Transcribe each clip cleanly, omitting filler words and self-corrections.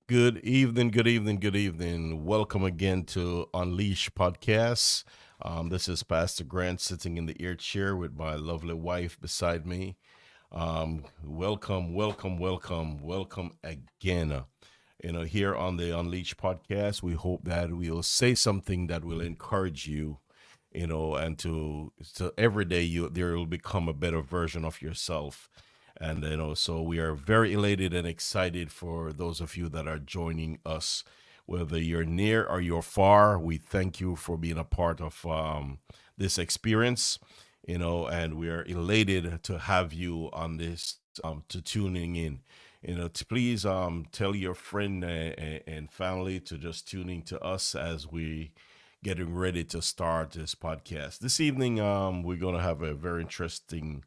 Good evening, good evening, good evening. Welcome again to Unleash Podcasts. This is Pastor Grant sitting in the ear chair with my lovely wife beside me. Welcome again. Here on the Unleash Podcast, we hope that we'll say something that will encourage you, and to every day you there will become a better version of yourself. And so we are very elated and excited for those of you that are joining us, whether you're near or you're far. We thank you for being a part of this experience, and we are elated to have you on this, to tuning in. To please tell your friend and family to just tuning to us as we getting ready to start this podcast. This evening, we're going to have a very interesting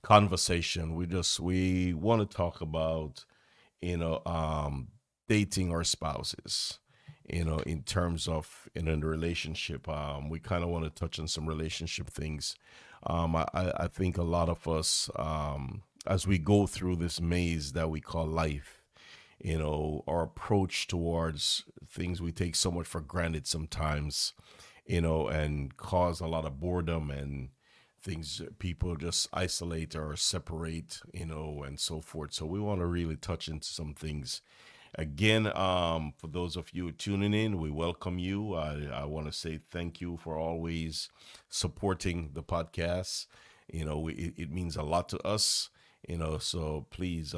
conversation. We want to talk about, you know, um, dating our spouses. In terms of in the relationship, we kind of want to touch on some relationship things. I think a lot of us, as we go through this maze that we call life, our approach towards things we take so much for granted sometimes, and cause a lot of boredom and things people just isolate or separate, and so forth. So we want to really touch into some things. Again, for those of you tuning in, we welcome you. I want to say thank you for always supporting the podcast. It means a lot to us. So please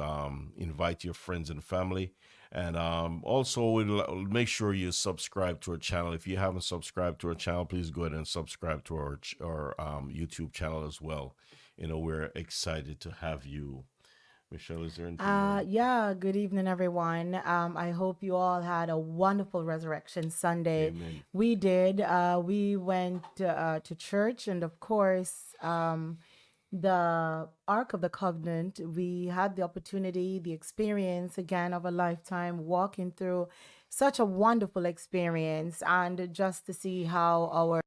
invite your friends and family. And also, make sure you subscribe to our channel. If you haven't subscribed to our channel, please go ahead and subscribe to our YouTube channel as well. We're excited to have you. Michelle, is there anything you want to? Yeah, good evening, everyone. I hope you all had a wonderful Resurrection Sunday. Amen. We did. We went to church, and of course, the Ark of the Covenant. We had the opportunity, the experience again of a lifetime walking through such a wonderful experience, and just to see how our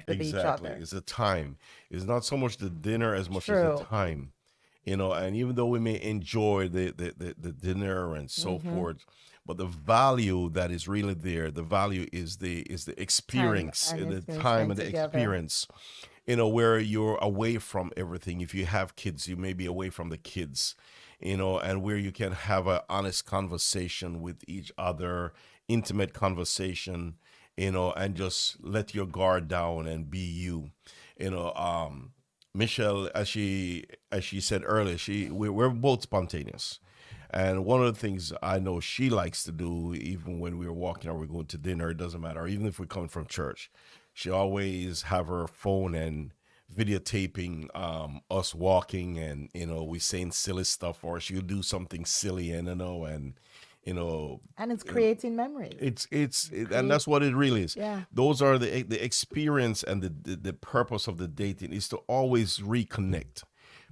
with each Exactly. other. It's a time. It's not so much the dinner as much as the True. time. And even though we may enjoy the dinner and so Mm-hmm. forth, but the value that is really there, the value is the Time experience, and the experience time spent and the together. experience, where you're away from everything. If you have kids, you may be away from the kids, and where you can have an honest conversation with each other, intimate conversation, and just let your guard down and be you. You know, Michelle, as she said earlier, we're both spontaneous. And one of the things I know she likes to do, even when we're walking or we're going to dinner, it doesn't matter, or even if we're coming from church, she always have her phone and videotaping us walking, and we saying silly stuff, or she'll do something silly, and you know And it's you know, creating memories. and Create, that's what it really is. yeah, Those are the experience, and the purpose of the dating is to always reconnect,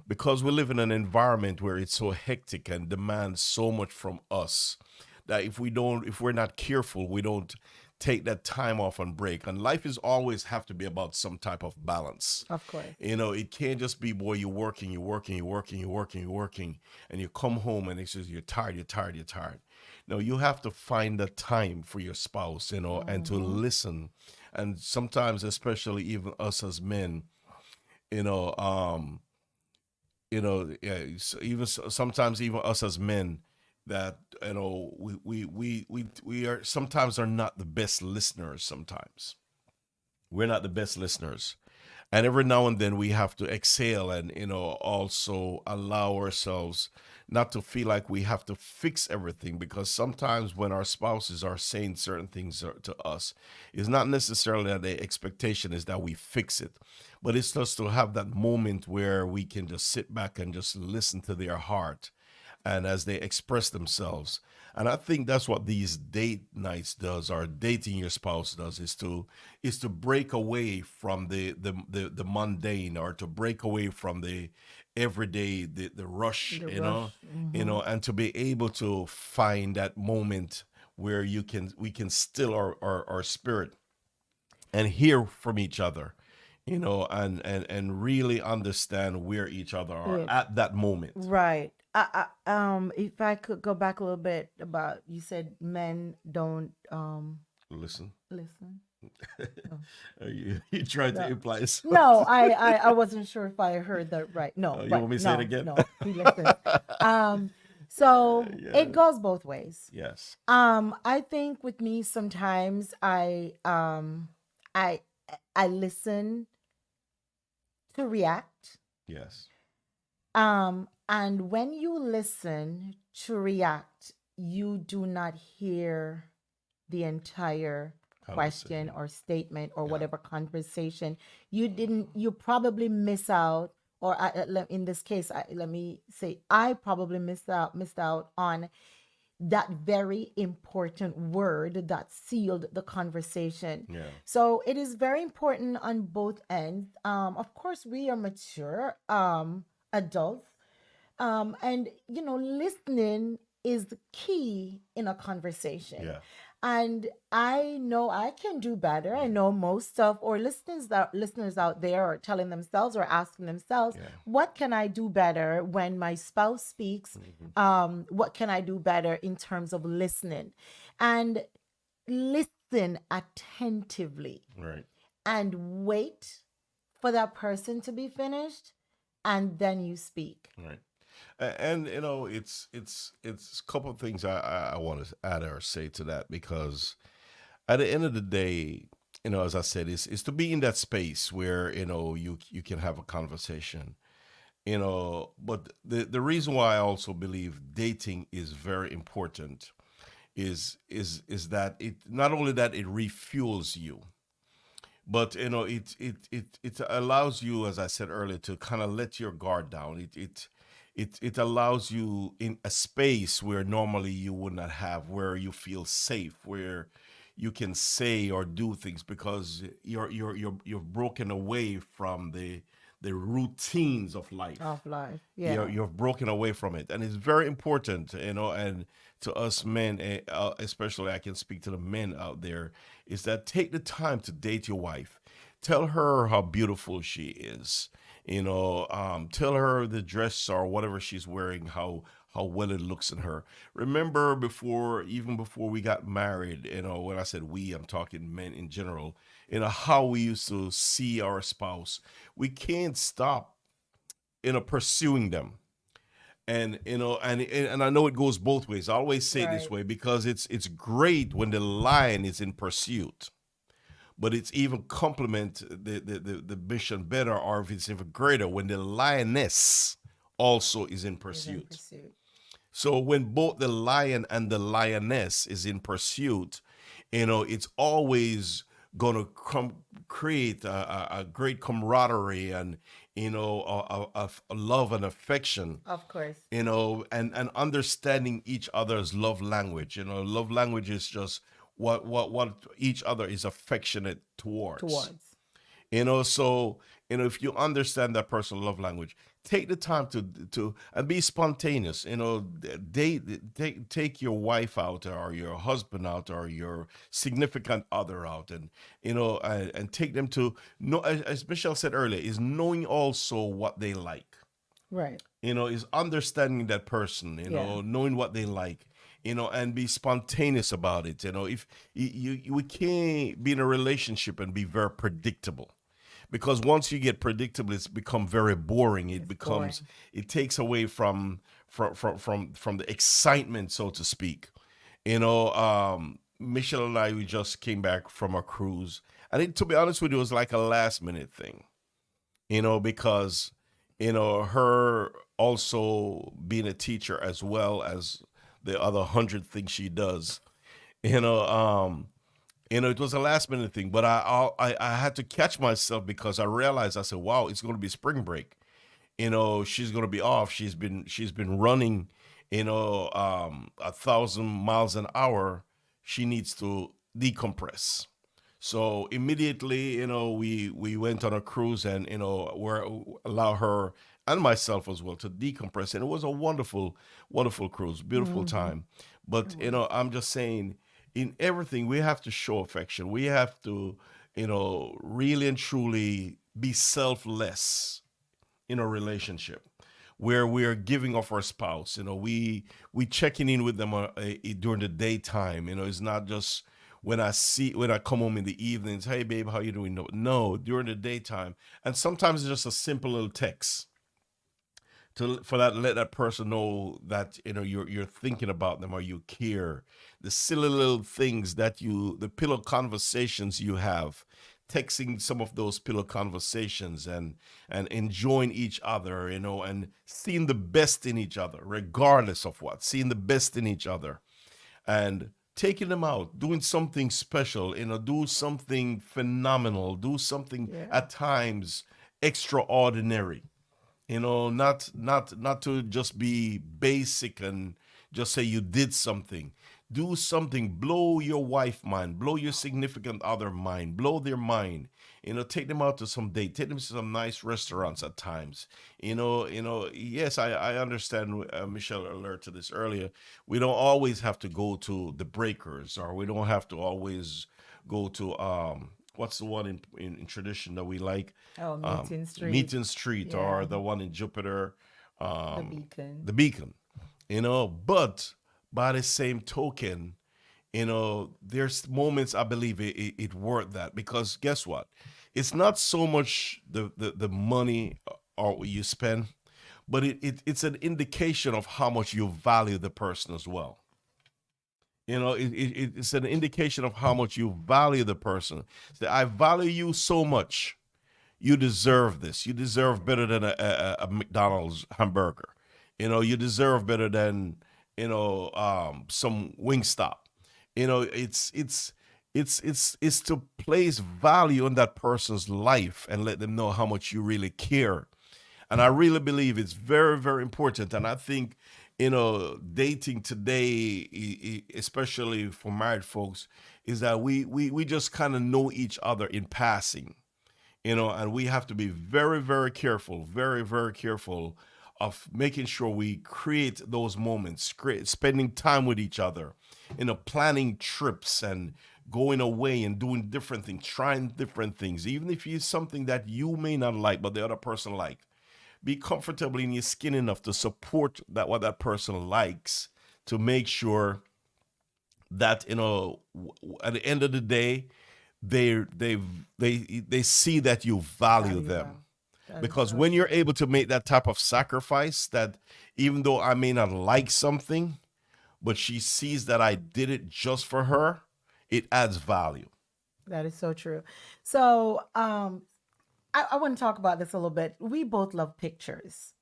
because we live in an environment where it's so hectic and demands so much from us, that if we're not careful, we don't take that time off and break. And life is always have to be about some type of balance. of course. It can't just be, boy, you're working, you're working, you're working, you're working, you're working, and you come home and it's just you're tired, you're tired, you're tired. No, you have to find the time for your spouse, and to Mm-hmm. listen. And sometimes, especially even us as men, you know, yeah, sometimes even us as men, that we are sometimes are not the best listeners. Sometimes we're not the best listeners, and every now and then we have to exhale, and also allow ourselves not to feel like we have to fix everything, because sometimes when our spouses are saying certain things to us, it's not necessarily that the expectation is that we fix it, but it's just to have that moment where we can just sit back and just listen to their heart, and as they express themselves. And I think that's what these date nights does, or dating your spouse does, is to break away from the mundane, or to break away from the everyday, the rush, The rush. Mm-hmm. and to be able to find that moment where we can still our spirit and hear from each other, and really understand where each other are Yeah. at that moment. Right. If I could go back a little bit about, you said men don't Listen. listen. Oh, You tried to no. imply No, something. I wasn't sure if I heard that right. No, You but want me to say it no, again? no, he listens. Um, so it Yeah. goes both ways. Yes. I think with me sometimes I I listen to react. Yes. And when you listen to react, you do not hear the entire question Conversation. or statement or Yeah. whatever conversation. You probably miss out, or in this case, let me say, I probably missed out on that very important word that sealed the conversation. Yeah. So it is very important on both ends. Of course, we are mature adults, and listening is the key in a conversation. Yeah. And I know I can do better. I know most of or listeners out there are telling themselves or asking themselves, Yeah. what can I do better when my spouse speaks? Hmm. What can I do better in terms of listening? And listen attentively Right. and wait for that person to be finished, and then you speak. Right. And it's a couple of things I want to add or say to that, because at the end of the day, as I said, is to be in that space where you can have a conversation. But the reason why I also believe dating is very important is that it not only that it refuels you, but it allows you, as I said earlier, to kind of let your guard down. It allows you in a space where normally you would not have, where you feel safe, where you can say or do things, because you've broken away from the routines of life. Of life. you're Yeah. you've broken away from it, and it's very important, and to us men, especially I can speak to the men out there, is that take the time to date your wife, tell her how beautiful she is. Tell her the dress or whatever she's wearing, how well it looks in her. Remember before, even before we got married, when I said we, I'm talking men in general, how we used to see our spouse. We can't stop, pursuing them. And I know it goes both ways. I always say it this Right. way because it's great when the lion is in pursuit, but it's even complement the mission better, or if it's even greater when the lioness also is in Is in pursuit. pursuit. So when both the lion and the lioness is in pursuit, it's always going to create a great camaraderie, and a love and affection, Of course. and understanding each other's love language. Love language is just what each other is affectionate towards. Towards. So if you understand that personal love language, take the time to and be spontaneous. Take your wife out, or your husband out, or your significant other out, and take them to know, as Michelle said earlier, is knowing also what they like. Right. Is understanding that person, Yeah. knowing what they like, and be spontaneous about it. If we can't be in a relationship and be very predictable, because once you get predictable, it's become very boring. It It's becomes, boring. it takes away from the excitement, so to speak. Michelle and I, we just came back from a cruise, and to be honest with you, it was like a last minute thing, because her also being a teacher as well as the other hundred things she does. You know, um, it was a last minute thing, but I had to catch myself because I realized, I said, "Wow, it's going to be spring break. She's going to be off. She's been running, 1,000 miles an hour. She needs to decompress." So immediately, we went on a cruise, and where allow her and myself as well to decompress, and it was a wonderful, wonderful cruise, beautiful Mm-hmm. time. It But was. I'm just saying, in everything we have to show affection. We have to, really and truly be selfless in a relationship where we are giving of our spouse. We checking in with them during the daytime. It's not just when I come home in the evenings. Hey, babe, how you doing? No, no, during the daytime, and sometimes it's just a simple little text for that, let that person know that you're thinking about them, or you care. The silly little things that the pillow conversations you have, texting some of those pillow conversations, and enjoying each other, and seeing the best in each other, regardless of what, seeing the best in each other, and taking them out, doing something special, do something phenomenal, do something Yeah. at times extraordinary. Not to just be basic and just say you did something. Do something, blow your wife mind, blow your significant other mind, blow their mind. Take them out to some date, take them to some nice restaurants at times. Yes, I understand. Michelle alerted to this earlier. We don't always have to go to the breakers, or we don't have to always go to what's the one in tradition that we like, Oh, Meeting Street. Meeting Street, Yeah. or the one in Jupiter, The um, Beacon. the Beacon. But by the same token, there's moments I believe it worth that, because guess what? It's not so much the money or what you spend, but it's an indication of how much you value the person as well. It's an indication of how much you value the person. Say, I value you so much. You deserve this. You deserve better than a McDonald's hamburger. You deserve better than some Wingstop. It's to place value on that person's life and let them know how much you really care. And I really believe it's very, very important. And I think, dating today, especially for married folks, is that we just kind of know each other in passing, and we have to be very, very careful, very, very careful of making sure we create those moments, spending time with each other, planning trips, and going away and doing different things, trying different things, even if it's something that you may not like, but the other person like. Be comfortable in your skin enough to support that what that person likes, to make sure that at the end of the day they see that you value Value them. them. That is Because so when you're true. able to make that type of sacrifice, that even though I may not like something, but she sees that I did it just for her, it adds value. That is so true. So, I want to talk about this a little bit. We both love pictures.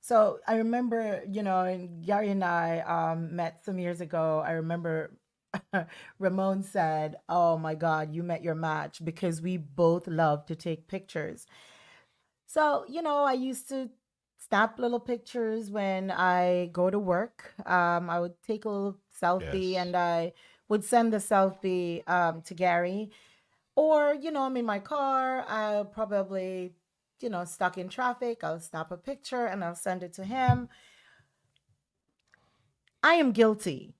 So I remember, and Gary and I met some years ago. I remember Ramon said, "Oh my God, you met your match," because we both love to take pictures. So, I used to snap little pictures when I go to work. I would take a little selfie Yes. and I would send the selfie to Gary. Or, I'm in my car, I'll probably, stuck in traffic, I'll snap a picture and I'll send it to him. I am guilty.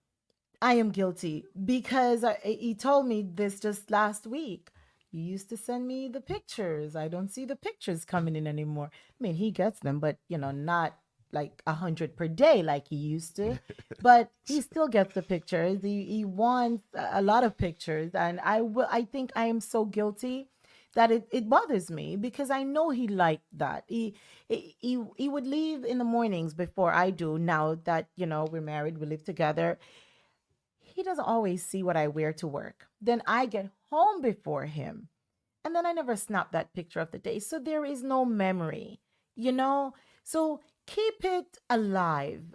I am guilty because he told me this just last week. You used to send me the pictures. I don't see the pictures coming in anymore. I mean, he gets them, but not like 100 per day like he used to. But he still gets the pictures. He wants a lot of pictures, and I think I am so guilty that it bothers me because I know he liked that. He would leave in the mornings before I do. Now that we're married, we live together, he doesn't always see what I wear to work. Then I get home before him. And then I never snap that picture of the day. So there is no memory, you know? So keep it alive,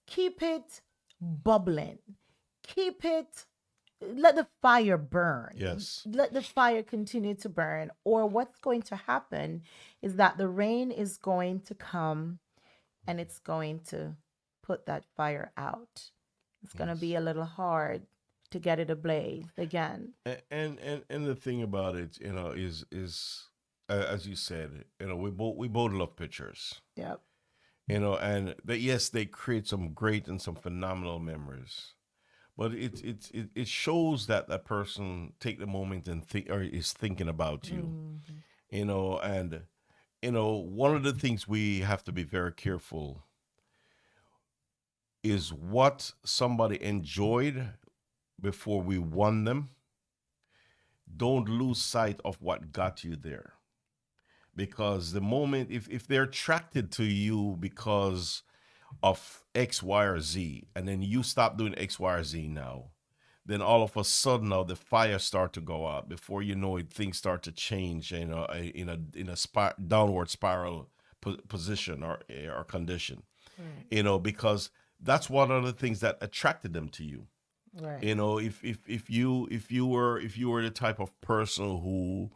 keep it bubbling, keep it, let the fire burn. Yes. Let the fire continue to burn. Or what's going to happen is that the rain is going to come and it's going to put that fire out. It's going to be Yes. a little hard to get it ablaze again. And the thing about it, is as you said, we both love pictures, Yep. and that, yes, they create some great and some phenomenal memories. But it shows that that person take the moment and think, or is thinking about you, Mhm. and one of the things we have to be very careful is what somebody enjoyed before we won them. Don't lose sight of what got you there, because the moment, if they're attracted to you because of X, Y, or Z, and then you stop doing X, Y, or Z now, then all of a sudden now the fire start to go out. Before you know it, things start to change in a downward spiral position or condition. Right. Because that's one of the things that attracted them to you. Right. If you were the type of person who,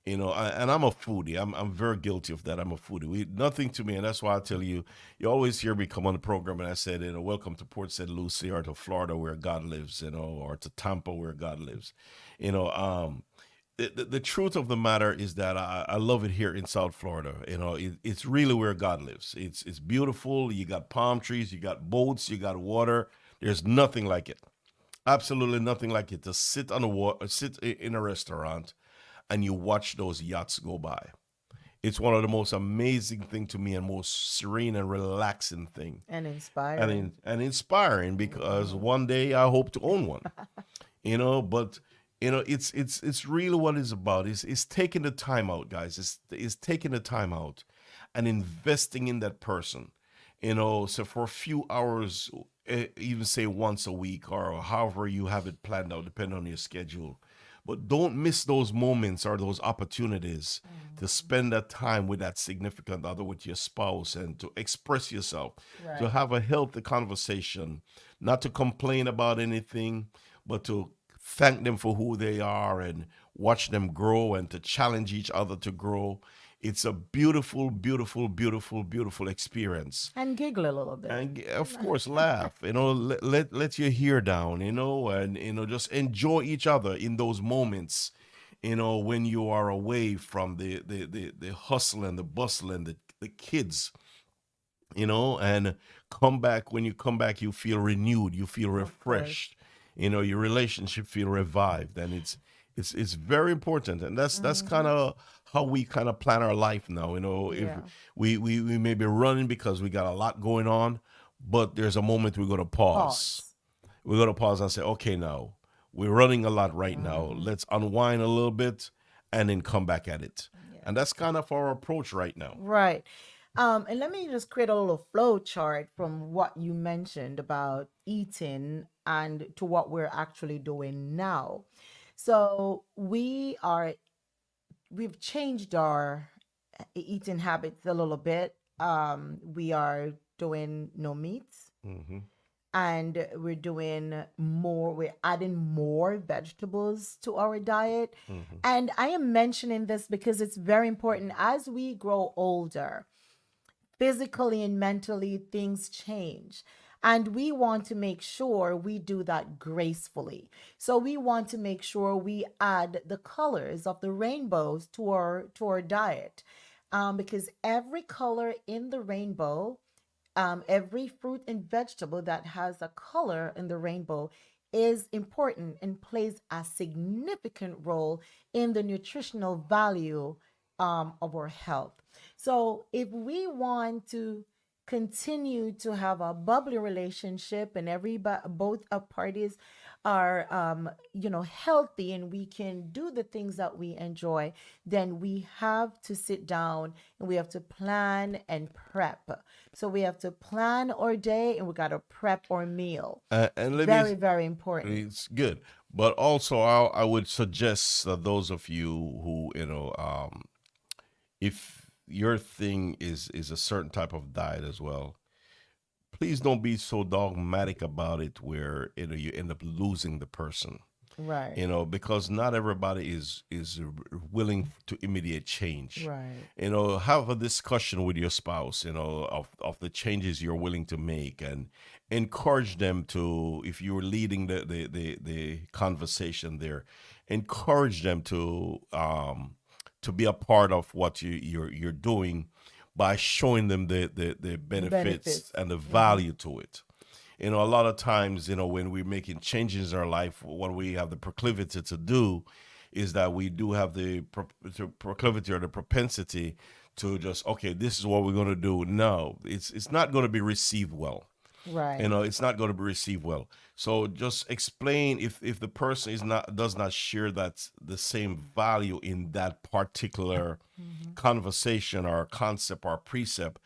and I'm a foodie. I'm very guilty of that. I'm a foodie. Nothing to me, and that's why I tell you, you always hear me come on the program, and I said, welcome to Port St. Lucie, or to Florida where God lives, or to Tampa where God lives. you know um the truth of the matter is that I love it here in South Florida. It's really where God lives. It's beautiful. You got palm trees, you got boats, you got water. There's nothing like it. Absolutely nothing like it to sit on a water, sit in a restaurant, and you watch those yachts go by. It's one of the most amazing thing to me, and most serene and relaxing thing, And and inspiring. inspiring, because Mhm. one day I hope to own one. But it's really what it's about. Is taking the time out, guys. It's taking the time out and investing in that person. So for a few hours, even say once a week, or however you have it planned out, depending on your schedule. But don't miss those moments or those opportunities to Mhm. spend that time with that significant other, with your spouse, and to express yourself, to Right. have a healthy conversation, not to complain about anything, but to thank them for who they are, and watch them grow, and to challenge each other to grow. It's a beautiful, beautiful, beautiful, beautiful experience. And giggle a little bit. And of course, laugh, let your hair down, and just enjoy each other in those moments, when you are away from the hustle and the bustle and the kids, and come back. When you come back, you feel renewed, you feel Of course. refreshed, your relationship feel revived, and it's very important, and that's kind Mm-hmm. of how we kind of plan our life now. If Yeah. we may be running because we got a lot going on, but there's a moment we're going to pause. Pause. We're going to pause and say, okay, now we're running a lot right now. Mm-hmm. Let's unwind a little bit and then come back at it. And Yes. that's kind of our approach right now. Right. And let me just create a little flow chart from what you mentioned about eating and to what we're actually doing now. So we've changed our eating habits a little bit. We are doing no meats, Hmm. and we're adding more vegetables to our diet. Hmm. And I am mentioning this because it's very important as we grow older, physically and mentally, things change. And we want to make sure we do that gracefully. So we want to make sure we add the colors of the rainbows to our diet. Because every color in the rainbow, every fruit and vegetable that has a color in the rainbow is important and plays a significant role in the nutritional value of our health. So, if we want to continue to have a bubbly relationship and both parties are healthy and we can do the things that we enjoy, then we have to sit down and we have to plan and prep. So we have to plan our day and we got to prep our meal. And let me, Very, very important. it's good. But also, I would suggest that those of you who, if your thing is a certain type of diet as well, please don't be so dogmatic about it where you end up losing the person. Right. Because not everybody is willing to immediate change. Right. Have a discussion with your spouse, of the changes you're willing to make, and encourage them to, if you're leading the conversation there, encourage them to be a part of what you're doing by showing them the The benefits benefits. and the Hmm. value to it. A lot of times, when we're making changes in our life, what we have the proclivity to do is that we do have the proclivity or the propensity to just, okay, this is what we're going to do. No, it's not going to be received well. Right. It's not going to be received well. So just explain, if the person does not share that the same value in that particular Hmm. conversation or concept or precept,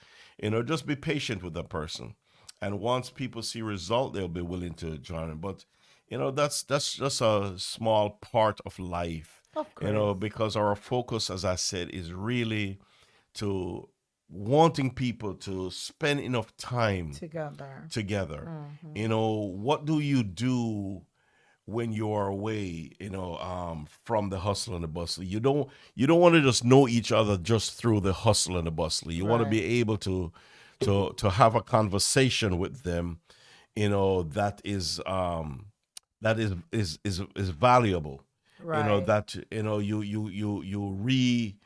just be patient with the person, and once people see result, they'll be willing to join in. But that's just a small part of life, Of course. because our focus, as I said, is really to wanting people to spend enough time Together. together. Hmm. What do you do when you're away, from the hustle and the bustle? You don't want to just know each other just through the hustle and the bustle. You want to Right. be able to have a conversation with them, that is valuable. Right. That you recalibrate,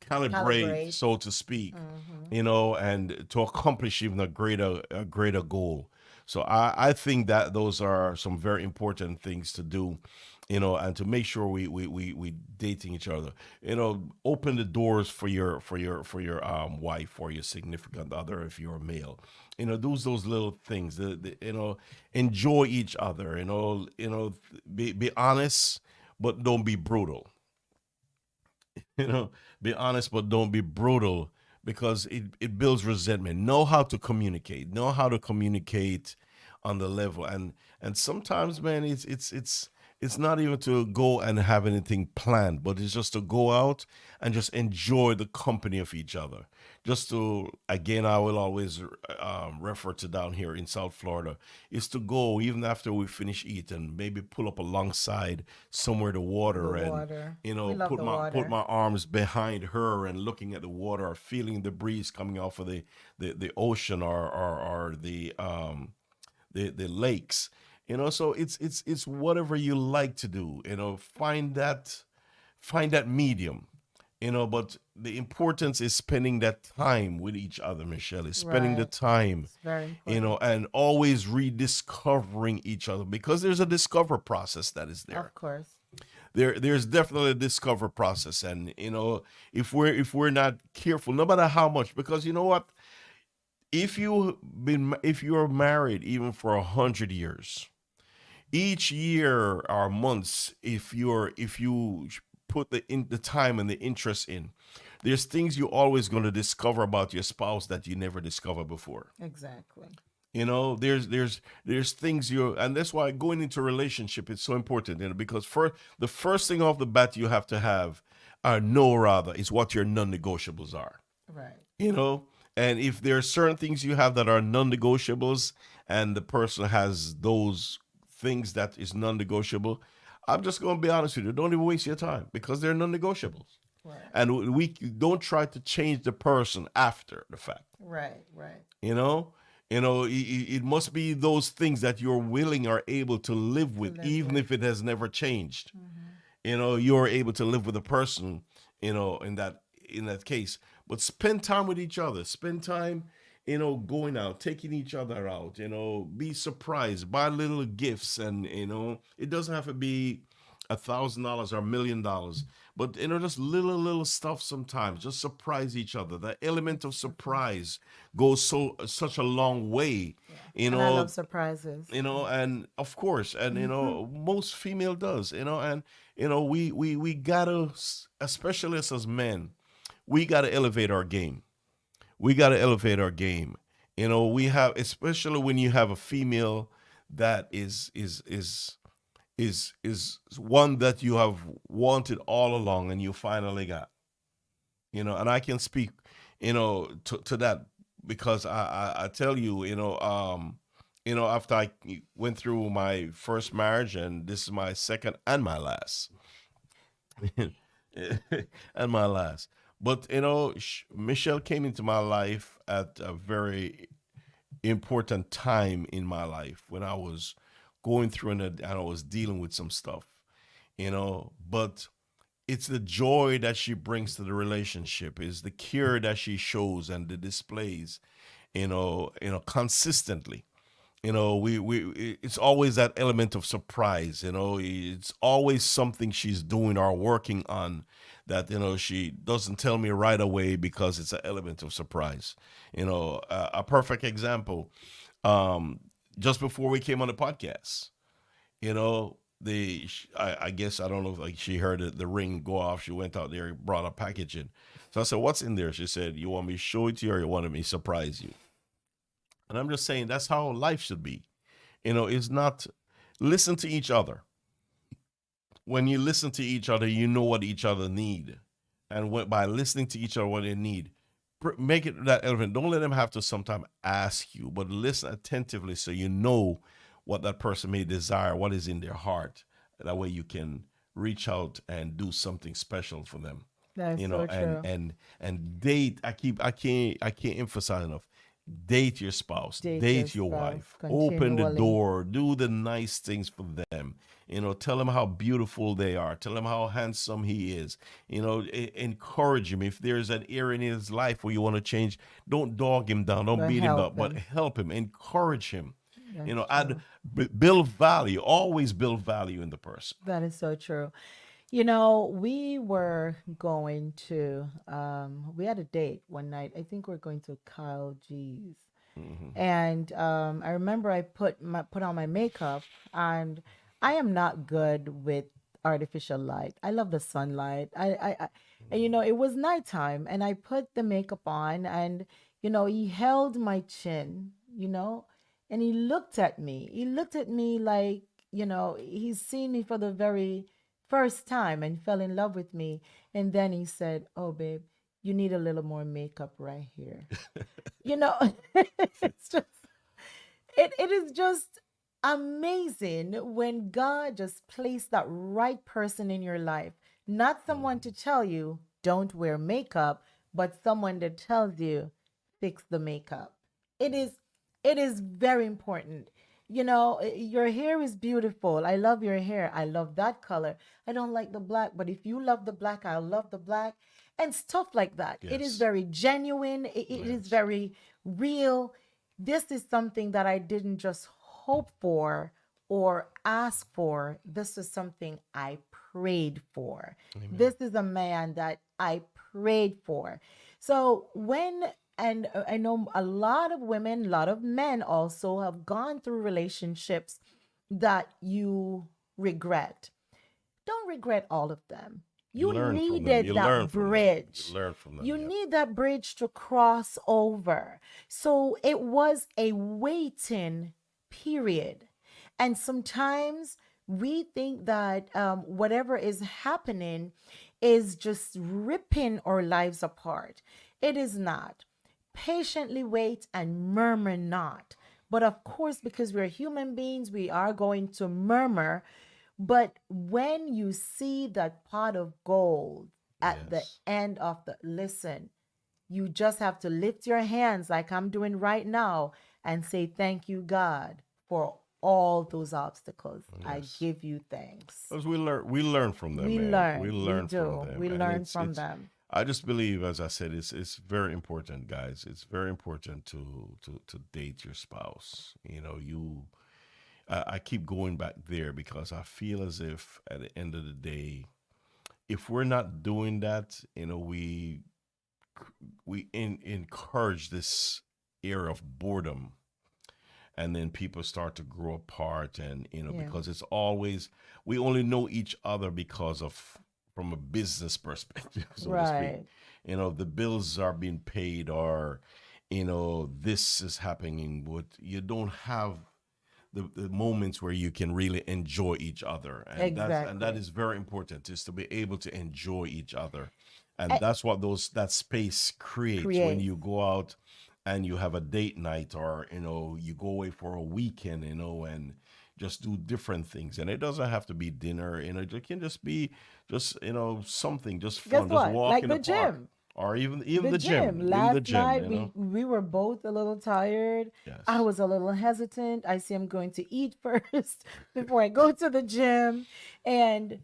Calibrate. so to speak, Hmm. and to accomplish even a greater goal. So I think that those are some very important things to do, and to make sure we dating each other. Open the doors for your wife or your significant other if you're a male. Those little things. Enjoy each other. Be honest, but don't be brutal. you know be honest, but don't be brutal, because it builds resentment. Know how to communicate on the level, and sometimes, man, it's not even to go and have anything planned, but it's just to go out and just enjoy the company of each other. Just to, again, I will always refer to down here in South Florida, is to go even after we finish eating, maybe pull up alongside somewhere to The water, and water. We love put the my water. arms behind her and looking at the water, or feeling the breeze coming off of the ocean, or the lakes. So it's whatever you like to do. Find that medium, But the importance is spending that time with each other, Michelle, is spending the Right. time, It's very important. and always rediscovering each other, because there's a discover process that is there. Of course. There's definitely a discover process, and if we're not careful, no matter how much, because you know what, if you're married even for 100 years, each year or months, if you put the time and the interest in, there's things you're always going to discover about your spouse that you never discovered before. Exactly. There's things and that's why going into a relationship is so important, because the first thing off the bat you have to have, or know rather, is what your non-negotiables are. Right. you know and if there are certain things you have that are non-negotiables, and the person has those things that is non-negotiable, I'm just going to be honest with you, don't even waste your time, because they're non-negotiables. Right. And we don't try to change the person after the fact. Right. Right. It must be those things that you're willing or able to live To with, live even with. if it has never changed. Hmm. You're able to live with a person, in that case. But spend time with each other. Spend time, going out, taking each other out. Be surprised, buy little gifts, and it doesn't have to be $1,000 or $1,000,000, but just little stuff. Sometimes just surprise each other. The element of surprise goes such a long way. Yeah. You And I love know, surprises. and of course, and Hmm. most female does, and we gotta, especially us as men, we gotta elevate our game. We gotta elevate our game. We have, especially when you have a female that is one that you have wanted all along, and you finally got. And I can speak, to that, because I tell you, after I went through my first marriage, and this is my second and my last, and my last. But Michelle came into my life at a very important time in my life, when I was going through, and I was dealing with some stuff, but it's the joy that she brings to the relationship, is the care that she shows and the displays, consistently. It's always that element of surprise. It's always something she's doing or working on, that she doesn't tell me right away, because it's an element of surprise. A perfect example, just before we came on the podcast, I guess, I don't know, like, she heard the ring go off, she went out there, brought a package in. So I said, "What's in there?" She said, "You want me to show it to you, or you want me to surprise you?" And I'm just saying, that's how life should be. It's not, listen to each other. When you listen to each other, you know what each other need, and by listening to each other what they need, make it that element. Don't let them have to sometimes ask you, but listen attentively, so you know what that person may desire, what is in their heart. That way you can reach out and do something special for them. That is so And true. date. I can't emphasize enough. Date your spouse, Date your date your spouse wife, open the continually. door, do the nice things for them. Tell them how beautiful they are, tell them how handsome he is. Encourage him. If there's an area in his life where you want to change, don't dog him down, don't But beat him help up, but them. help him, encourage him. That's Add, true. build value, always build value in the person. That is so true. We were going to, we had a date one night. I think we're going to Kyle G's. Hmm. And I remember I put on my makeup, and I am not good with artificial light. I love the sunlight. And, it was nighttime, and I put the makeup on, and he held my chin, and he looked at me. He looked at me like, he's seen me for the very first time and fell in love with me. And then he said, "Oh, babe, you need a little more makeup right here." you know it's just it is just amazing when God just placed that right person in your life, not someone to tell you don't wear makeup, but someone that tells you fix the makeup. It is it is very important. Your hair is beautiful. I love your hair. I love that color. I don't like the black, but if you love the black, I love the black. and stuff like that. It is Yes. very genuine, it is Yes. very real. This is something that I didn't just hope for or ask for. This is something I prayed for. Amen. This is a man that I prayed for. So when and I know a lot of women, a lot of men also have gone through relationships that you regret. Don't regret all of them. You You learn from them. needed You learn that from them. You bridge. learn from them. You Yeah. need that bridge to cross over. So it was a waiting period. And sometimes we think that whatever is happening is just ripping our lives apart. It is not. Patiently wait and murmur not. But of course, because we're human beings, we are going to murmur. But when you see that pot of gold at the Yes. end of listen, you just have to lift your hands like I'm doing right now and say, thank you, God, for all those obstacles. I Yes. give you thanks. Because we learn from them, We man. We learn, we learn from do. them. We And learn it's from them. I just believe, as I said, it's very important, guys. It's very important to date your spouse. I keep going back there because I feel as if at the end of the day, if we're not doing that, encourage this era of boredom, and then people start to grow apart, and Yeah. because it's always, we only know each other because of, from a business perspective, so to speak. Right. The bills are being paid, or this is happening, but you don't have the moments where you can really enjoy each other, and that Exactly. is very important, is to be able to enjoy each other. And Eh, that's what that space creates when create. you go out and you have a date night, or you go away for a weekend, and just do different things. And it doesn't have to be dinner, it can just be, just something just Guess fun, just what? walk Like in the the park, gym. or even The the gym. gym, even the Last gym, night you know. we were both a little tired. I Yes. was a little hesitant. I see I'm going to eat first before I go to the gym. And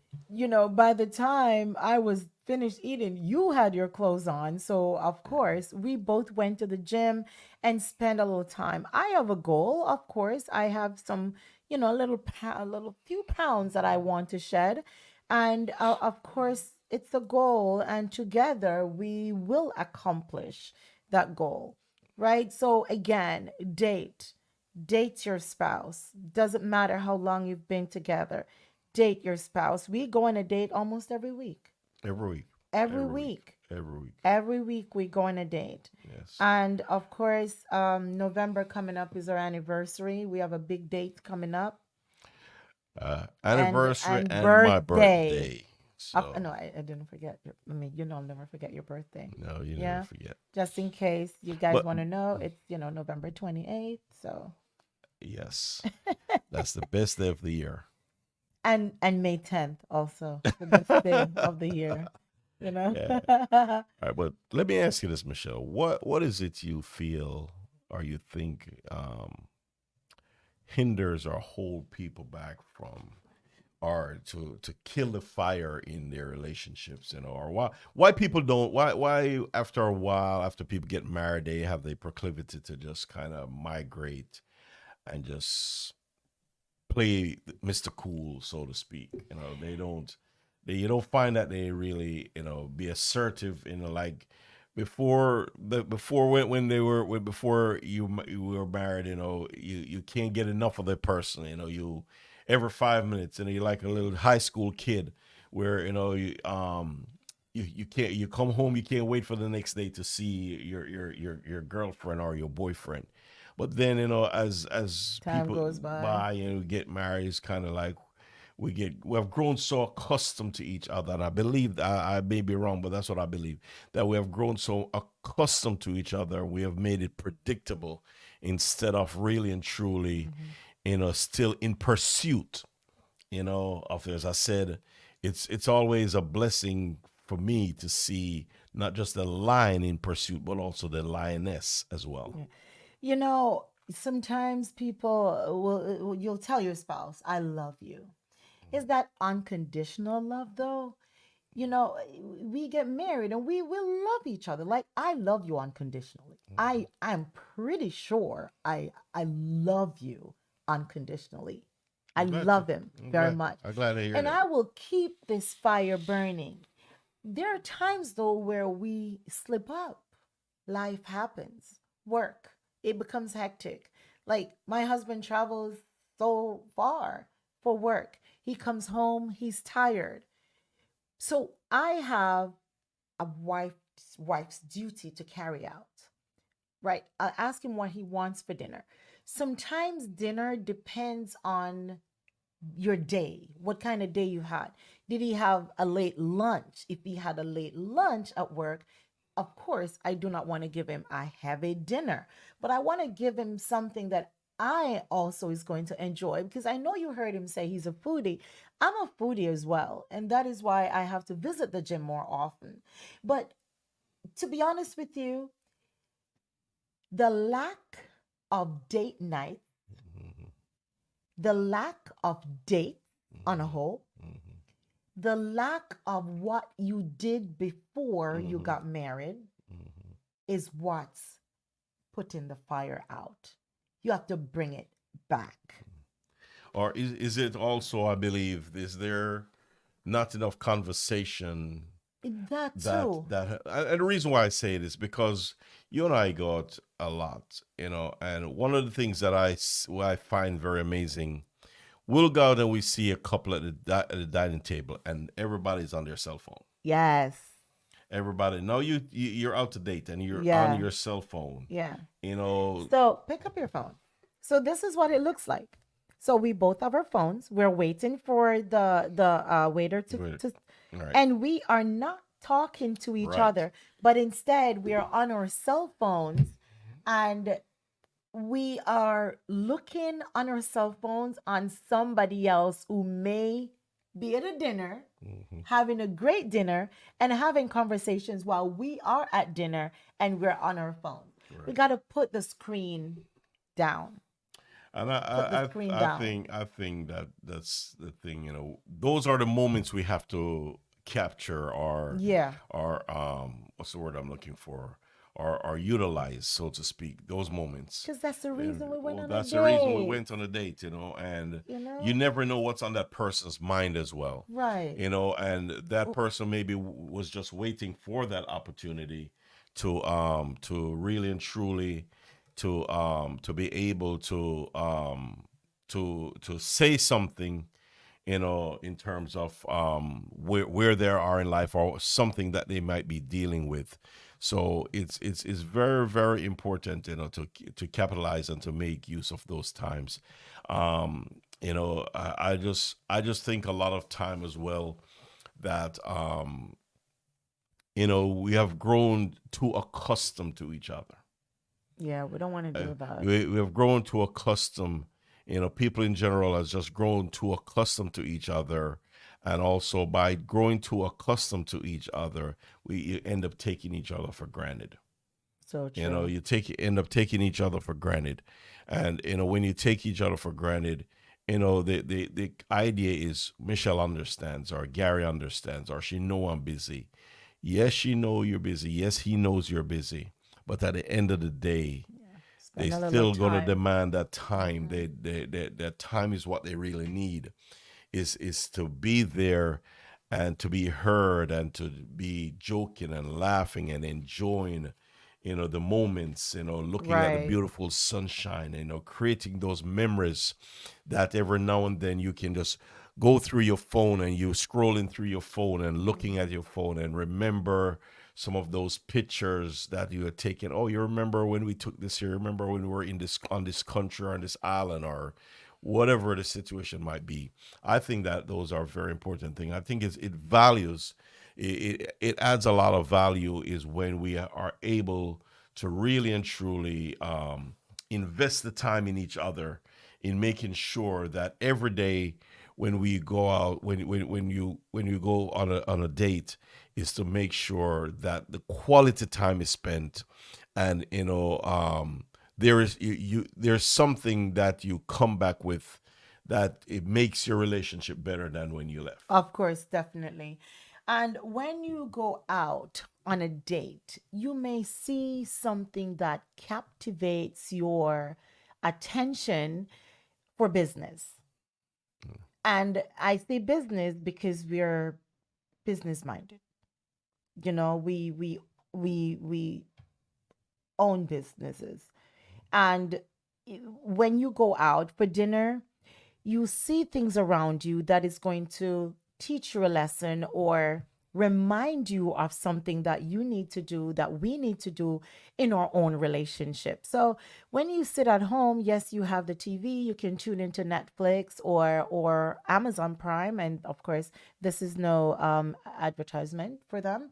by the time I was finished eating, you had your clothes on. So of course, we both went to the gym and spent a little time. I have a goal, of course. I have some, a little few pounds that I want to shed. And of course, it's a goal, and together we will accomplish that goal, right? So, again, date your spouse. Doesn't matter how long you've been together, date your spouse. We go on a date almost every week. Every week. Every Every week. week. Every week. Every week we go on a date. Yes. And of course, November coming up is our anniversary. We have a big date coming up, and Anniversary and my birthday. birthday. So No, I didn't forget. I mean, I'll never forget your birthday. no, you never Yeah, forget. just in case you guys But want to know, it's November 28th. So yes, that's the best day of the year. and May 10th also the best day of the year. You know. Yeah. All right, but let me ask you this, Michelle. What is it you feel or you think hinders or hold people back from, or to kill the fire in their relationships, or why people don't, why after a while, after people get married, they have the proclivity to just kind of migrate and just play Mr. Cool, so to speak. You don't find that they really, be assertive, like before when they were before you were married, you can't get enough of that person, you every 5 minutes, you're like a little high school kid where you can't, you come home, you can't wait for the next day to see your girlfriend or your boyfriend. But then, as Time people goes by. buy and get married, it's kind of like we have grown so accustomed to each other, and I believe that I may be wrong, but that's what I believe, that we have grown so accustomed to each other, we have made it predictable instead of really and truly, Hmm. still in pursuit, of, as I said, it's always a blessing for me to see not just the lion in pursuit, but also the lioness as well. Yeah. Sometimes people you'll tell your spouse, "I love you." Is that unconditional love though? we get married and we will love each other. Like I love you unconditionally. Mhm. I'm pretty sure I love you unconditionally. I I'm glad to. love him I'm very glad. much. I'm glad to hear And that. I will keep this fire burning. There are times though where we slip up. Life happens. Work. It becomes hectic. Like my husband travels so far for work. He comes home, he's tired. So I have a wife's duty to carry out. Right. I ask him what he wants for dinner. Sometimes dinner depends on your day, what kind of day you had. Did he have a late lunch? If he had a late lunch at work, of course, I do not want to give him a heavy dinner, but I want to give him something that I also is going to enjoy because I know you heard him say he's a foodie. I'm a foodie as well, and that is why I have to visit the gym more often. But to be honest with you, the lack of date night, Mhm. the lack of date on a Mhm. whole, Mhm. the lack of what you did before you Mhm. got married Mhm. is what's putting the fire out. You have to bring it back. Or is it also? I believe is there not enough conversation That that too. and the reason why I say it is because you and I got a lot, and one of the things that what I find very amazing, we'll go out and we see a couple at at the dining table, and everybody's on their cell phone. Yes. Everybody, no, you're out to date and you're on Yeah. your cell phone. Yeah. You know, So pick up your phone. So this is what it looks like. So we both have our phones. We're waiting for the waiter right, to right, and we are not talking to each right. other, but instead we are on our cell phones and we are looking on our cell phones on somebody else who may be at a dinner, Hmm. having a great dinner, and having conversations while we are at dinner and we're on our phone. We Right. got to put the screen down. And Put the screen down. I think that that's the thing. Those are the moments we have to capture Yeah. or what's the word I'm looking for, or utilize, so to speak. Those moments. Because that's the And reason we went well, on a that's the reason we date. went on a date. And You you know? never know what's on that person's mind as well. Right. And that Oh, person maybe was just waiting for that opportunity to really and truly to be able to say something, in terms of where they are in life or something that they might be dealing with. So it's very very important, to capitalize and to make use of those times. I just think a lot of time as well that we have grown too accustomed to each other. yeah, we don't want to uh, do that. we have grown to accustom, people in general has just grown too accustomed to each other. And also by growing too accustomed to each other, we you end up taking each other for granted. So true. You end up taking each other for granted. And when you take each other for granted, the idea is Michelle understands, or Gary understands, or she know I'm busy. Yes, she know you're busy. Yes, he knows you're busy. But at the end of the day, Yeah. they Spend a little still gonna time. demand that time. Hmm. That time is what they really need. Is to be there, and to be heard, and to be joking and laughing and enjoying, the moments. Looking at the Right. beautiful sunshine. Creating those memories that every now and then you can just go through your phone, and you scrolling through your phone and looking at your phone and remember some of those pictures that you had taken. Oh, you remember when we took this here? Remember when we were in this on this country or on this island, or whatever the situation might be. I think that those are very important things. I think it values, it adds a lot of value is when we are able to really and truly invest the time in each other, in making sure that every day when we go out, when you go on a date, is to make sure that the quality time is spent. And there's something that you come back with, that it makes your relationship better than when you left. Of course, definitely. And when you go out on a date, you may see something that captivates your attention for business. And I say business because we're business minded. You know, we own businesses. And when you go out for dinner, you see things around you that is going to teach you a lesson or remind you of something that you need to do, that we need to do in our own relationship. So when you sit at home, yes, you have the TV, you can tune into Netflix or Amazon Prime, and of course, this is no advertisement for them.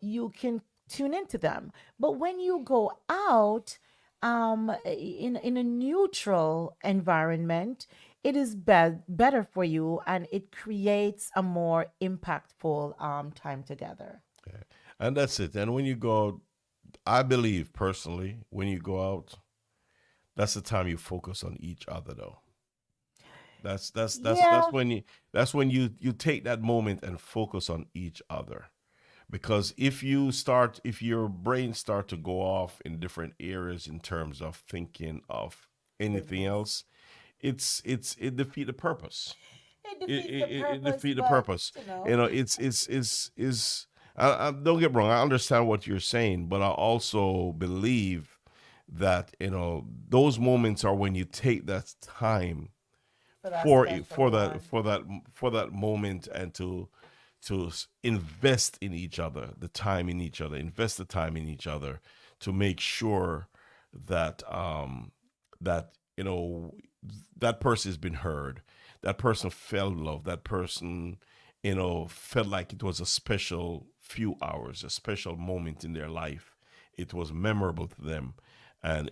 You can tune into them. But when you go out, in a neutral environment, it is better for you, and it creates a more impactful time together. Yeah. And that's it. And when you go out, I believe personally, when you go out, that's the time you focus on each other though. That's Yeah, when you take that moment and focus on each other. Because if your brain start to go off in different areas in terms of thinking of anything business. else, it defeat the purpose. It it, defeats the it, it purpose, defeat the but purpose. you know, You know, don't get me wrong. I understand what you're saying, but I also believe that those moments are when you take that time for that for it special one. for that moment and invest in each other, the time in each other, invest the time in each other to make sure that that that person has been heard, that person felt love, that person felt like it was a special few hours, a special moment in their life. It was memorable to them, and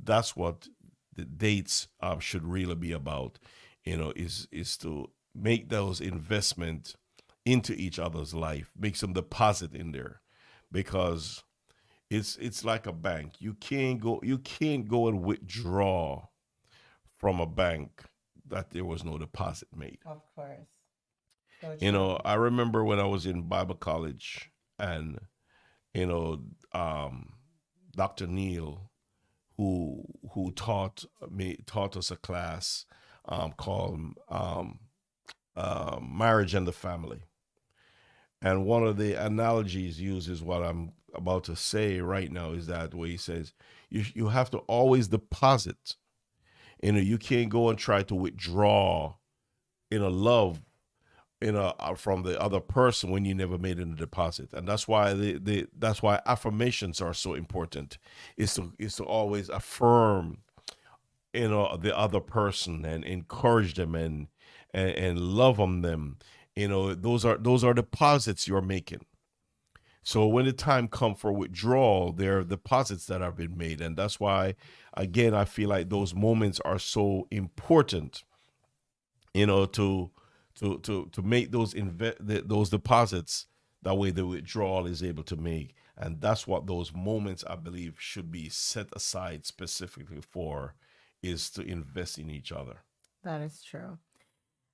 that's what the dates should really be about. Is to make those investment into each other's life, make some deposit in there, because it's like a bank. You can't go and withdraw from a bank that there was no deposit made. Of course. So true. I remember when I was in Bible college, and you know, um, Dr. Neil, who taught us a class called Marriage and the Family. And one of the analogies used is what I'm about to say right now, is that where he says you have to always deposit. You can't go and try to withdraw love from the other person when you never made any deposit. And that's why that's why affirmations are so important, is to always affirm the other person and encourage them and love on them. Those are deposits you're making. So when the time comes for withdrawal, there are deposits that have been made, and that's why, again, I feel like those moments are so important. To make those deposits. That way, the withdrawal is able to make, and that's what those moments, I believe, should be set aside specifically for, is to invest in each other. That is true.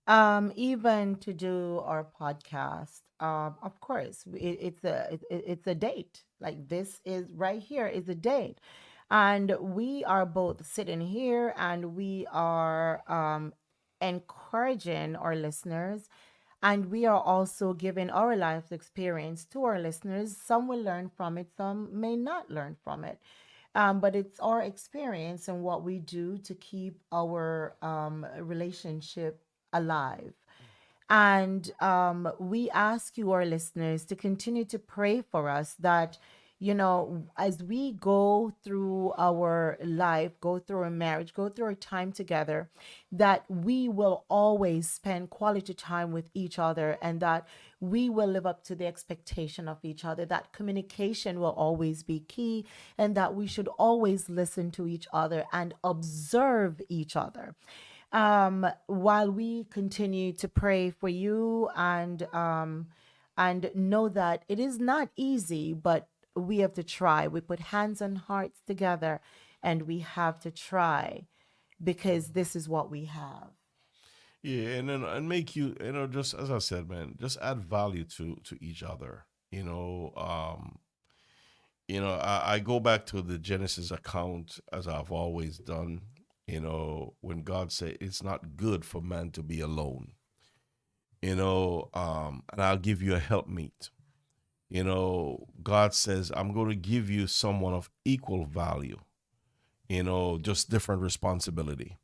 Even to do our podcast, of course, it's a date. Like this is right here is a date, and we are both sitting here and we are encouraging our listeners, and we are also giving our life experience to our listeners. Some will learn from it, some may not learn from it. But it's our experience and what we do to keep our relationship alive. And we ask you, our listeners, to continue to pray for us that, as we go through our life, go through our marriage, go through our time together, that we will always spend quality time with each other, and that we will live up to the expectation of each other, that communication will always be key, and that we should always listen to each other and observe each other, while we continue to pray for you, and know that it is not easy, but we have to try. We put hands and hearts together, and we have to try, because this is what we have. Yeah, and then and make you, just as I said, man, just add value to each other. I go back to the Genesis account as I've always done. When God said it's not good for man to be alone. And I'll give you a helpmeet. God says, I'm going to give you someone of equal value, just different responsibility.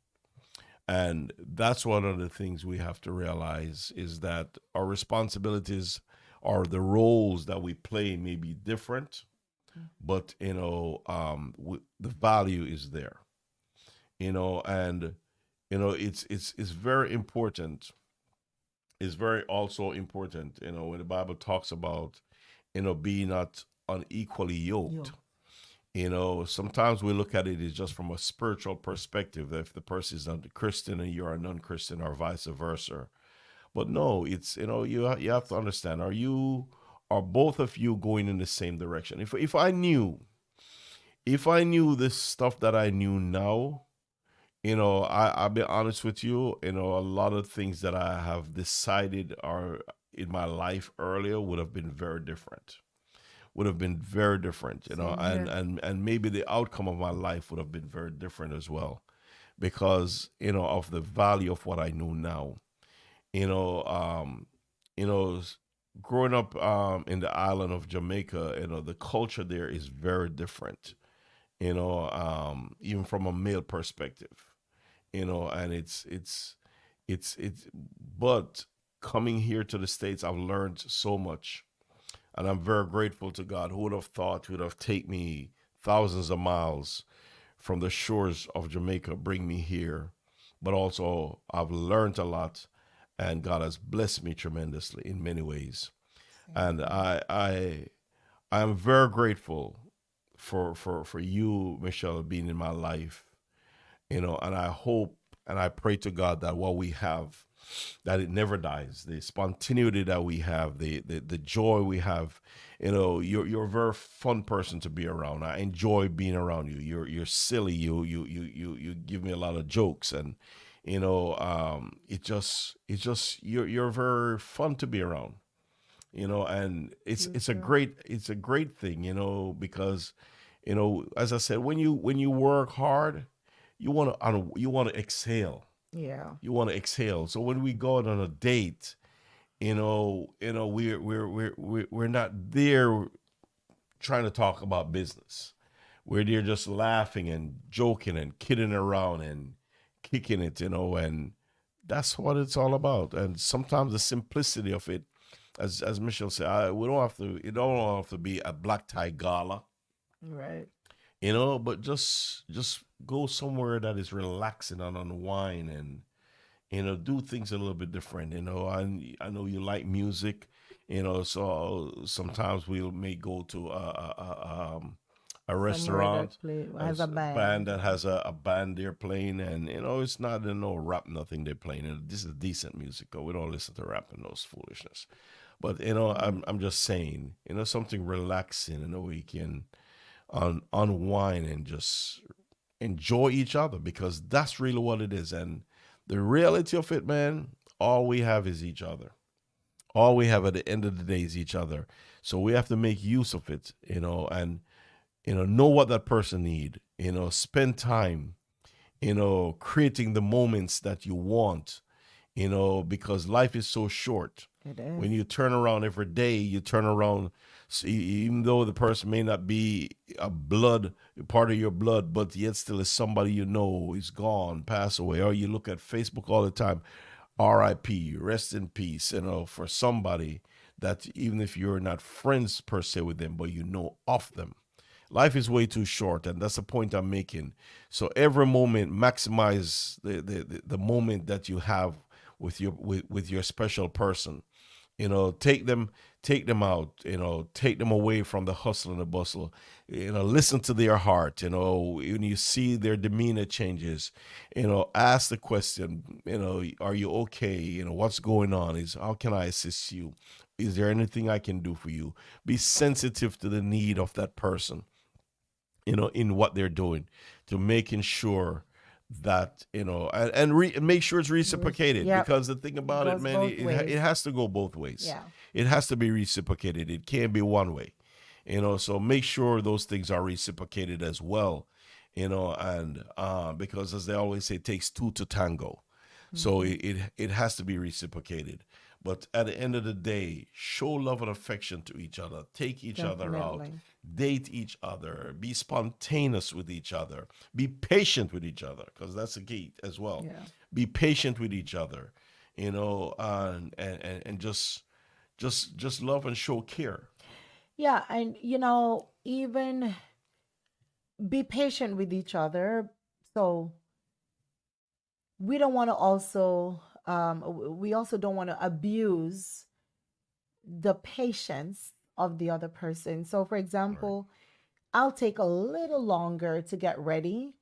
And that's one of the things we have to realize is that our responsibilities or the roles that we play may be different, but the value is there. And it's very important. It's very also important, when the Bible talks about, being not unequally yoked. Yo. Sometimes we look at it as just from a spiritual perspective. If the person is not a Christian and you're a non-Christian, or vice versa. But no, it's you have to understand. Are both of you going in the same direction? If I knew this stuff that I knew now, I'll be honest with you. A lot of things that I have decided are in my life earlier would have been very different. Would have been very different, Same and here. and maybe the outcome of my life would have been very different as well, because of the value of what I know now. You know, um, you know, s- Growing up in the island of Jamaica, the culture there is very different. Even from a male perspective, and it's but coming here to the States, I've learned so much, and I'm very grateful to God. Who would have thought would have taken me thousands of miles from the shores of Jamaica, bring me here? But also, I've learned a lot, and God has blessed me tremendously in many ways. Same And here. I am very grateful for you, Michelle, being in my life. And I hope and I pray to God that what we have, that it never dies. The spontaneity that we have, the joy we have. You're a very fun person to be around. I enjoy being around you. You're silly. You give me a lot of jokes, and it just you're very fun to be around. And it's You it's a too. great thing, because as I said, when you work hard, you want to exhale. Yeah. So when we go out on a date, we're not there trying to talk about business. We're there just laughing and joking and kidding around and kicking it, and that's what it's all about. And sometimes the simplicity of it, as Michelle said, we don't have to. It don't have to be a black tie gala, Right. but just go somewhere that is relaxing and unwind, and do things a little bit different. I know you like music, so sometimes we may go to a Somewhere restaurant, that play a has a band band. that has a band they're playing, and it's not no rap nothing they're playing. This is decent music. We don't listen to rap and those foolishness. But I'm just saying, something relaxing, we can unwind and just enjoy each other, because that's really what it is. And the reality of it, man, all we have is each other. All we have at the end of the day is each other. So we have to make use of it, and know what that person need. Spend time, creating the moments that you want, because life is so short. It is. When you turn around every day, you turn around, even though the person may not be a blood part of your blood, but yet still is somebody is gone, pass away. Or you look at Facebook all the time, RIP, rest in peace, for somebody that, even if you're not friends per se with them, but of them. Life is way too short, and that's the point I'm making. So every moment, maximize the moment that you have with your special person. Take them out. Take them away from the hustle and the bustle. Listen to their heart. When you see their demeanor changes, ask the question. Are you okay? What's going on? Is How can I assist you? Is there anything I can do for you? Be sensitive to the need of that person, in what they're doing, to making sure that, and make sure it's reciprocated, Yep, because the thing it about it, goes man, both ways. it has to go both ways. Yeah. It has to be reciprocated. It can't be one way, so make sure those things are reciprocated as well, and because, as they always say, it takes two to tango. So Hmm. it has to be reciprocated. But at the end of the day, show love and affection to each other. Take each other out. Definitely. Date each other. Be spontaneous with each other. Be patient with each other, because that's the key as well. Yeah. Be patient with each other, and just love and show care. Yeah, and even be patient with each other. So we don't want to also we also don't want to abuse the patience of the other person. So for Right. example, I'll take a little longer to get ready,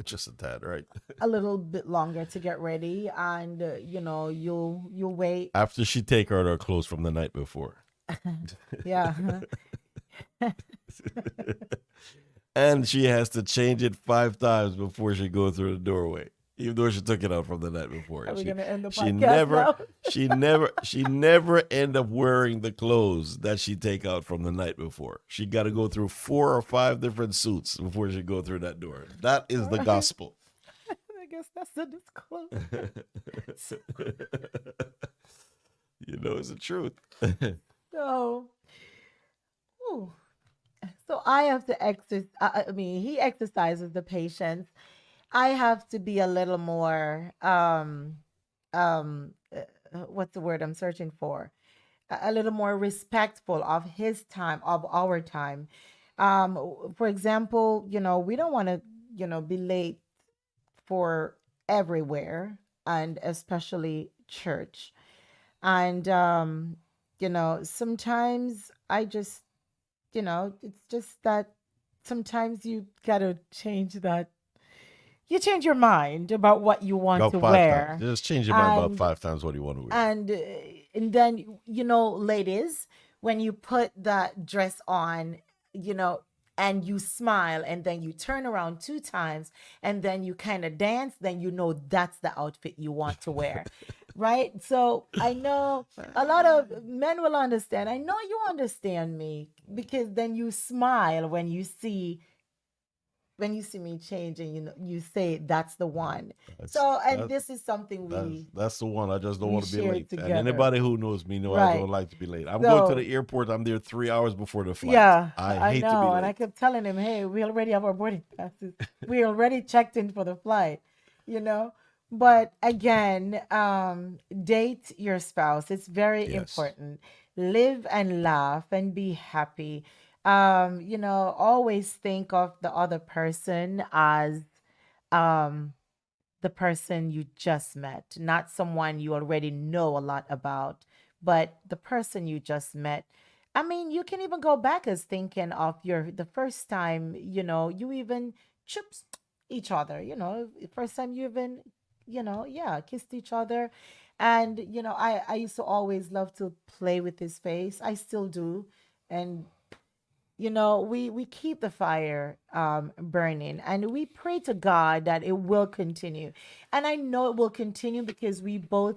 Just a tad, right? a little bit longer to get ready, and you'll wait. After she take out her clothes from the night before. Yeah. And she has to change it 5 times before she goes through the doorway, even though she took it out from the night before. Are we She gonna end the she podcast never now? she never end up wearing the clothes that she take out from the night before. She got to go through 4 or 5 different suits before she go through that door. That is All the right. gospel. I guess that's the disclosure. So, It's the truth. so, whew. So I have to exercise. I mean, he exercises the patience. I have to be a little more. What's the word I'm searching for? A little more respectful of his time, of our time. For example, we don't want to, be late for everywhere, and especially church. And sometimes I just, it's just that sometimes you gotta change that. You change your mind about what you want About to 5 times. wear, Just change your mind about and 5 times what do you want to wear. and uh, and then ladies, when you put that dress on, you know and you smile, and then you turn around 2 times, and then you kind of dance, then that's the outfit you want to wear, right? So I know a lot of men will understand. I know you understand me, because then you smile when you see me changing, you say that's the one. That's So, and that this is something that's the one. I just don't we want to be shared late. And together. anybody who knows me know I Right. don't like to be late. I'm going to So, the airport. I'm there 3 hours before the flight. yeah, I I hate to be know. And I late. kept telling him, hey, we already have our boarding passes. We already checked in for the flight, you know? But again, date your spouse. It's very Yes. important. Live and laugh and be happy. Always think of the other person as um the person you just met, not someone you already know a lot about, but the person you just met. I mean, you can even go back as thinking of the first time, you even chips each other, the first time you even, yeah, kissed each other. And, I used to always love to play with his face. I still do. And we keep the fire burning, and we pray to God that it will continue. And I know it will continue because we do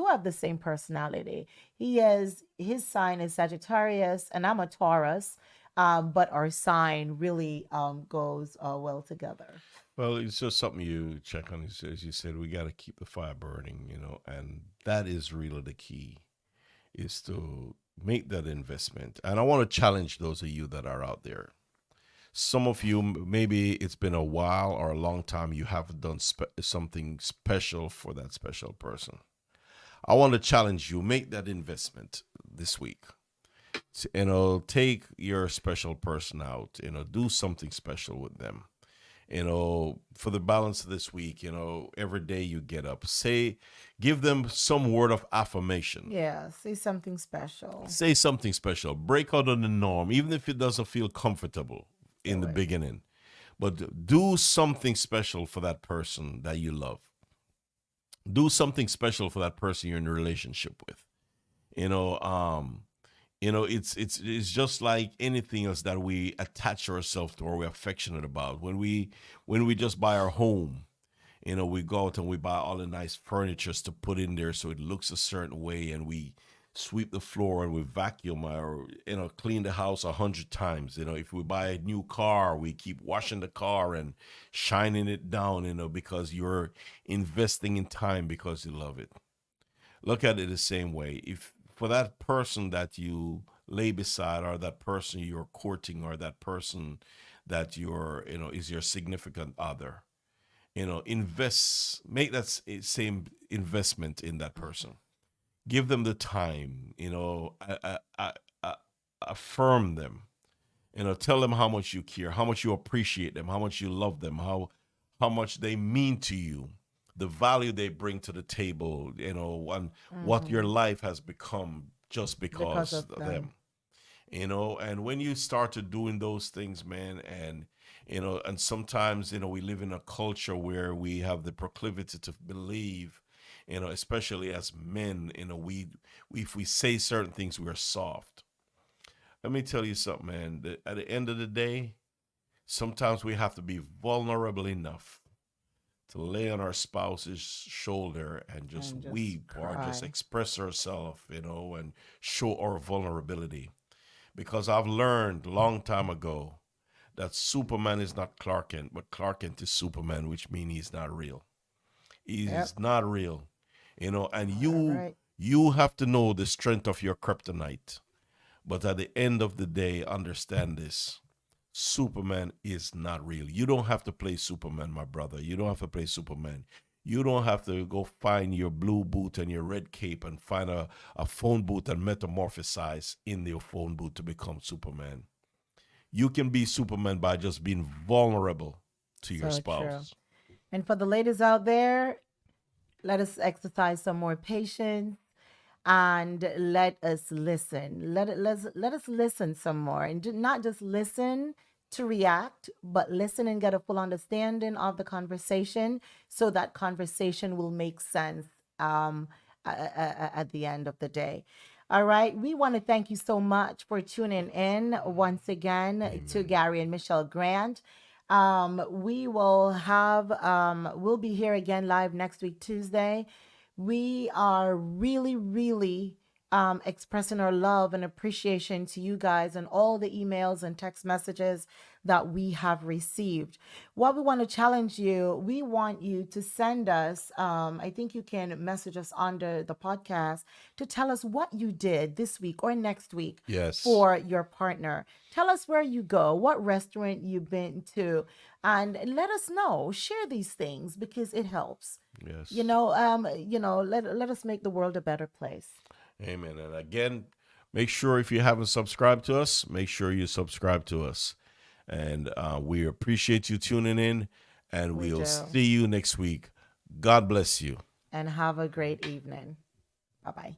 have the same personality. His sign is Sagittarius, and I'm a Taurus. But our sign really goes well together. Well, it's just something you check on. As you said, we got to keep the fire burning, and that is really the key, is to make that investment. And I want to challenge those of you that are out there. Some of you, maybe it's been a while or a long time, you haven't done something special for that special person. I want to challenge you, make that investment this week. Take your special person out, do something special with them. For the balance of this week, every day you get up, give them some word of affirmation. Yeah, say something special. Say something special. Break out of the norm, even if it doesn't feel comfortable in Do the it. beginning. But do something special for that person that you love. Do something special for that person you're in a relationship with. You know, um, It's just like anything else that we attach ourselves to or we're affectionate about. When we just buy our home, we go out and we buy all the nice furnitures to put in there so it looks a certain way, and we sweep the floor and we vacuum or clean the house 100 times. If we buy a new car, we keep washing the car and shining it down, because you're investing in time because you love it. Look at it the same way. If for that person that you lay beside, or that person you're courting, or that person that is your significant other, make that same investment in that person. Give them the time, affirm them, tell them how much you care, how much you appreciate them, how much you love them, how much they mean to you, the value they bring to the table, and what your Mm-hmm. life has become just Because because of of them. them. And when you started doing those things, man, and sometimes, we live in a culture where we have the proclivity to believe, especially as men, if we say certain things, we're soft. Let me tell you something, man, that at the end of the day, sometimes we have to be vulnerable enough to lay on our spouse's shoulder and just And just weep or just cry. express ourselves, and show our vulnerability. Because I've learned a long time ago that Superman is not Clark Kent, but Clark Kent is Superman, which means he's not real. Yep. He's not real, and All you right. you have to know the strength of your kryptonite. But at the end of the day, understand this: Superman is not real. You don't have to play Superman, my brother. You don't have to play Superman. You don't have to go find your blue boot and your red cape and find a phone booth and metamorphosize in your phone booth to become Superman. You can be Superman by just being vulnerable to your So true. spouse. And for the ladies out there, let us exercise some more patience and let us listen. Let us listen some more, and not just listen to react, but listen and get a full understanding of the conversation, so that conversation will make sense at the end of the day. All right. We want to thank you so much for tuning in once again to Amen. Gary and Michelle Grant. We'll be here again live next week, Tuesday. We are really, really expressing our love and appreciation to you guys and all the emails and text messages that we have received. What we want to challenge you, we want you to send us, I think you can message us under the podcast to tell us what you did this week or next week Yes. for your partner. Tell us where you go, what restaurant you've been to, and let us know. Share these things because it helps. Yes. Let us make the world a better place. Amen. And again, make sure if you haven't subscribed to us, make sure you subscribe to us. And we appreciate you tuning in, and We we'll do. see you next week. God bless you. And have a great evening. Bye bye.